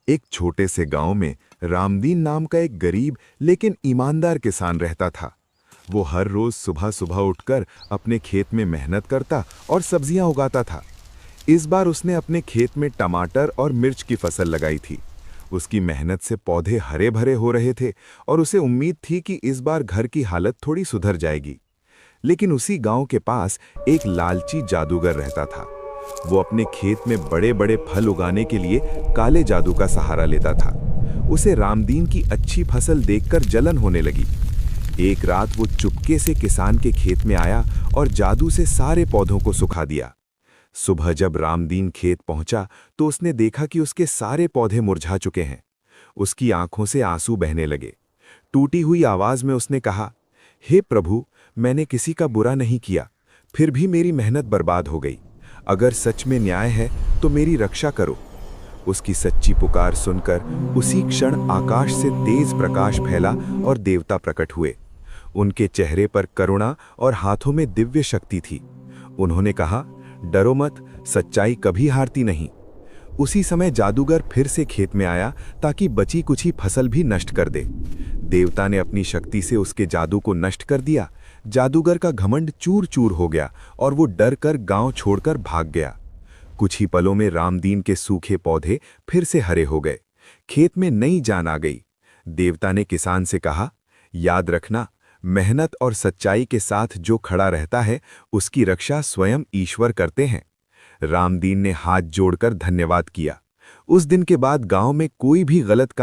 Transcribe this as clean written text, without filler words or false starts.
एक छोटे से गांव में रामदीन नाम का एक गरीब लेकिन ईमानदार किसान रहता था। वो हर रोज सुबह सुबह उठकर अपने खेत में मेहनत करता और सब्जियां उगाता था। इस बार उसने अपने खेत में टमाटर और मिर्च की फसल लगाई थी। उसकी मेहनत से पौधे हरे भरे हो रहे थे और उसे उम्मीद थी कि इस बार घर की हालत थोड़ी सुधर जाएगी। लेकिन उसी गांव के पास एक लालची जादूगर रहता था। वो अपने खेत में बड़े बड़े फल उगाने के लिए काले जादू का सहारा लेता था। उसे रामदीन की अच्छी फसल देखकर जलन होने लगी। एक रात वो चुपके से किसान के खेत में आया और जादू से सारे पौधों को सुखा दिया। सुबह जब रामदीन खेत पहुंचा तो उसने देखा कि उसके सारे पौधे मुरझा चुके हैं। उसकी आंखों से आंसू बहने लगे। टूटी हुई आवाज में उसने कहा, हे प्रभु, मैंने किसी का बुरा नहीं किया, फिर भी मेरी मेहनत बर्बाद हो गई। अगर सच में न्याय है तो मेरी रक्षा करो। उसकी सच्ची पुकार सुनकर उसी क्षण आकाश से तेज प्रकाश फैला और देवता प्रकट हुए। उनके चेहरे पर करुणा और हाथों में दिव्य शक्ति थी। उन्होंने कहा, डरो मत, सच्चाई कभी हारती नहीं। उसी समय जादूगर फिर से खेत में आया ताकि बची कुछ फसल भी नष्ट कर दे। देवता ने अपनी शक्ति से उसके जादू को नष्ट कर दिया। जादूगर का घमंड चूर चूर हो गया और वो डर कर गांव छोड़कर भाग गया। कुछ ही पलों में रामदीन के सूखे पौधे फिर से हरे हो गए। खेत में नई जान आ गई। देवता ने किसान से कहा, याद रखना, मेहनत और सच्चाई के साथ जो खड़ा रहता है उसकी रक्षा स्वयं ईश्वर करते हैं। रामदीन ने हाथ जोड़कर धन्यवाद किया। उस दिन के बाद गांव में कोई भी गलत काम